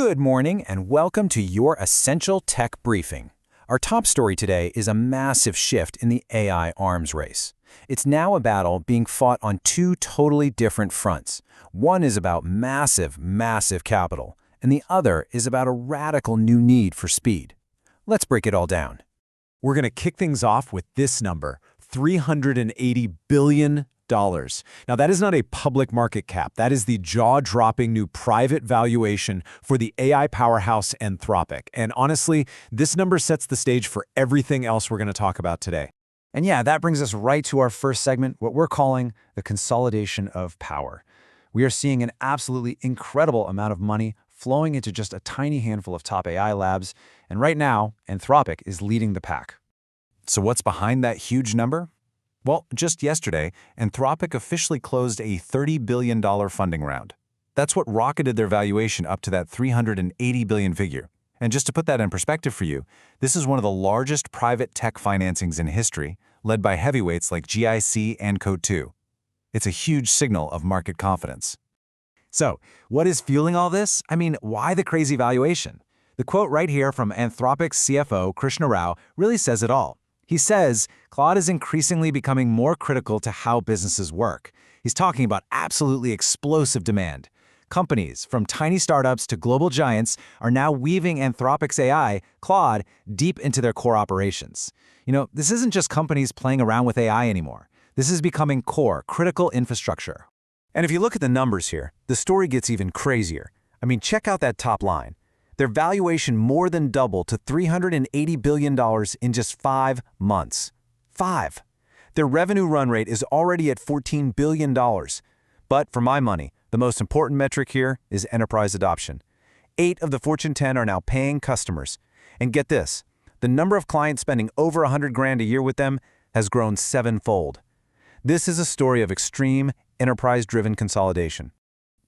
Good morning and welcome to your Essential Tech Briefing. Our top story today is a massive shift in the AI arms race. It's now a battle being fought on two totally different fronts. One is about massive capital, and the other is about a radical new need for speed. Let's break it all down. We're going to kick things off with this number, $380 billion. Now, that is not a public market cap. That is the jaw-dropping new private valuation for the AI powerhouse Anthropic. And honestly, this number sets the stage for everything else we're going to talk about today. And yeah, that brings us right to our first segment, what we're calling the consolidation of power. We are seeing an absolutely incredible amount of money flowing into just a tiny handful of top AI labs. And right now, Anthropic is leading the pack. So what's behind that huge number? Well, just yesterday, Anthropic officially closed a $30 billion funding round. That's what rocketed their valuation up to that $380 billion figure. And just to put that in perspective for you, this is one of the largest private tech financings in history, led by heavyweights like GIC and Code 2. It's a huge signal of market confidence. So, what is fueling all this? I mean, why the crazy valuation? The quote right here from Anthropic's CFO, Krishna Rao, really says it all. He says, Claude is increasingly becoming more critical to how businesses work. He's talking about absolutely explosive demand. Companies, from tiny startups to global giants, are now weaving Anthropic's AI, Claude, deep into their core operations. You know, this isn't just companies playing around with AI anymore. This is becoming core, critical infrastructure. And if you look at the numbers here, the story gets even crazier. I mean, check out that top line. Their valuation more than doubled to $380 billion in just 5 months. 5. Their revenue run rate is already at $14 billion. But for my money, the most important metric here is enterprise adoption. 8 of the Fortune 10 are now paying customers. And get this, the number of clients spending over $100,000 a year with them has grown 7-fold. This is a story of extreme, enterprise-driven consolidation.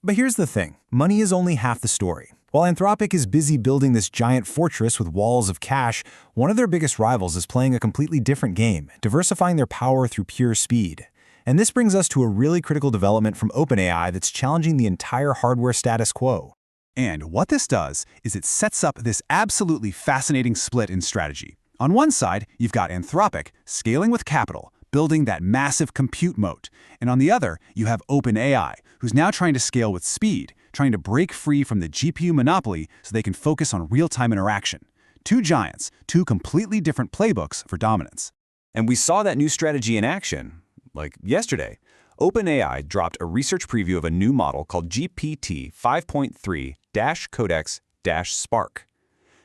But here's the thing, money is only half the story. While Anthropic is busy building this giant fortress with walls of cash, one of their biggest rivals is playing a completely different game, diversifying their power through pure speed. And this brings us to a really critical development from OpenAI that's challenging the entire hardware status quo. And what this does is it sets up this absolutely fascinating split in strategy. On one side, you've got Anthropic scaling with capital, building that massive compute moat. And on the other, you have OpenAI, who's now trying to scale with speed, trying to break free from the GPU monopoly so they can focus on real-time interaction. Two giants, two completely different playbooks for dominance. And we saw that new strategy in action, like yesterday. OpenAI dropped a research preview of a new model called GPT 5.3-Codex-Spark.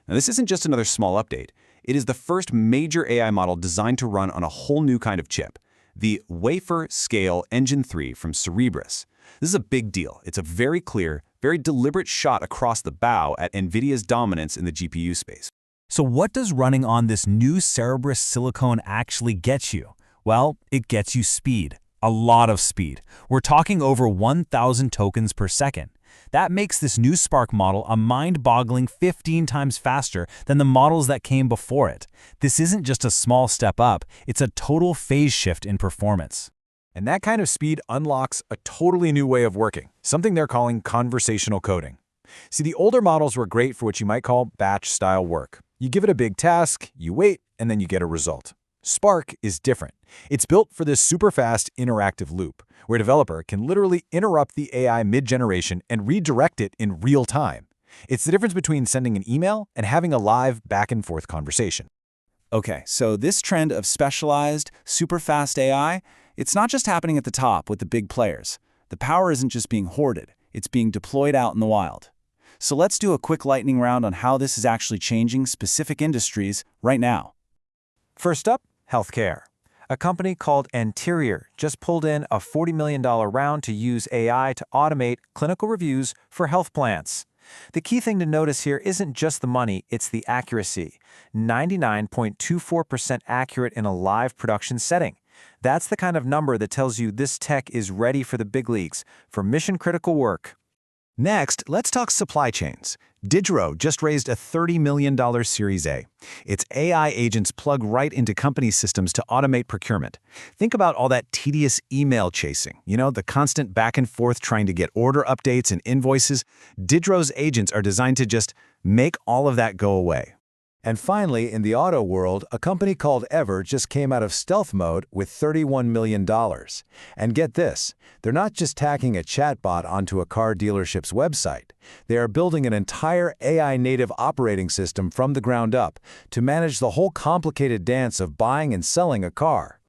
Now, this isn't just another small update. It is the first major AI model designed to run on a whole new kind of chip, the Wafer-Scale Engine 3 from Cerebras. This is a big deal. It's a very clear, very deliberate shot across the bow at NVIDIA's dominance in the GPU space. So what does running on this new Cerebras silicon actually get you? Well, it gets you speed. A lot of speed. We're talking over 1,000 tokens per second. That makes this new Spark model a mind-boggling 15 times faster than the models that came before it. This isn't just a small step up, it's a total phase shift in performance. And that kind of speed unlocks a totally new way of working, something they're calling conversational coding. See, the older models were great for what you might call batch-style work. You give it a big task, you wait, and then you get a result. Spark is different. It's built for this super-fast interactive loop, where a developer can literally interrupt the AI mid-generation and redirect it in real time. It's the difference between sending an email and having a live back-and-forth conversation. Okay, so this trend of specialized, super-fast AI, it's not just happening at the top with the big players. The power isn't just being hoarded, it's being deployed out in the wild. So let's do a quick lightning round on how this is actually changing specific industries right now. First up, healthcare. A company called Anterior just pulled in a $40 million round to use AI to automate clinical reviews for health plans. The key thing to notice here isn't just the money, it's the accuracy. 99.24% accurate in a live production setting. That's the kind of number that tells you this tech is ready for the big leagues, for mission-critical work. Next, let's talk supply chains. Didero just raised a $30 million Series A. Its AI agents plug right into company systems to automate procurement. Think about all that tedious email chasing, the constant back and forth trying to get order updates and invoices. Didero's agents are designed to just make all of that go away. And finally, in the auto world, a company called Ever just came out of stealth mode with $31 million. And get this, they're not just tacking a chatbot onto a car dealership's website. They are building an entire AI-native operating system from the ground up to manage the whole complicated dance of buying and selling a car.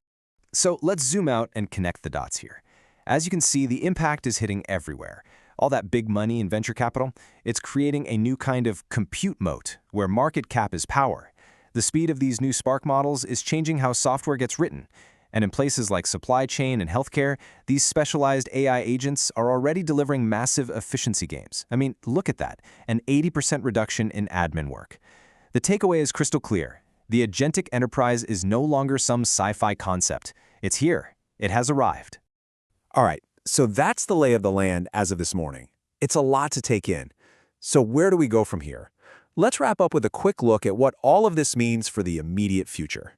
So let's zoom out and connect the dots here. As you can see, the impact is hitting everywhere. All that big money in venture capital, it's creating a new kind of compute moat where market cap is power. The speed of these new Spark models is changing how software gets written. And in places like supply chain and healthcare, these specialized AI agents are already delivering massive efficiency gains. I mean, look at that, an 80% reduction in admin work. The takeaway is crystal clear. The agentic enterprise is no longer some sci-fi concept. It's here. It has arrived. All right, so that's the lay of the land as of this morning. It's a lot to take in. So where do we go from here? Let's wrap up with a quick look at what all of this means for the immediate future.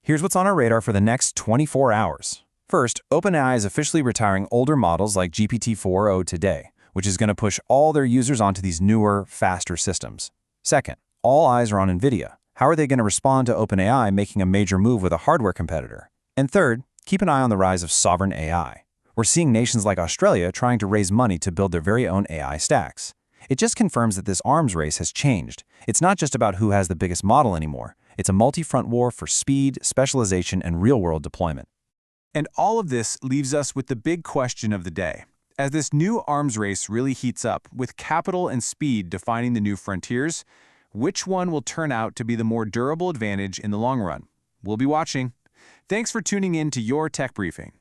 Here's what's on our radar for the next 24 hours. First, OpenAI is officially retiring older models like GPT-4o today, which is going to push all their users onto these newer, faster systems. Second, all eyes are on NVIDIA. How are they going to respond to OpenAI making a major move with a hardware competitor? And third, keep an eye on the rise of sovereign AI. We're seeing nations like Australia trying to raise money to build their very own AI stacks. It just confirms that this arms race has changed. It's not just about who has the biggest model anymore. It's a multi-front war for speed, specialization, and real-world deployment. And all of this leaves us with the big question of the day. As this new arms race really heats up, with capital and speed defining the new frontiers, which one will turn out to be the more durable advantage in the long run? We'll be watching. Thanks for tuning in to Your Tech Briefing.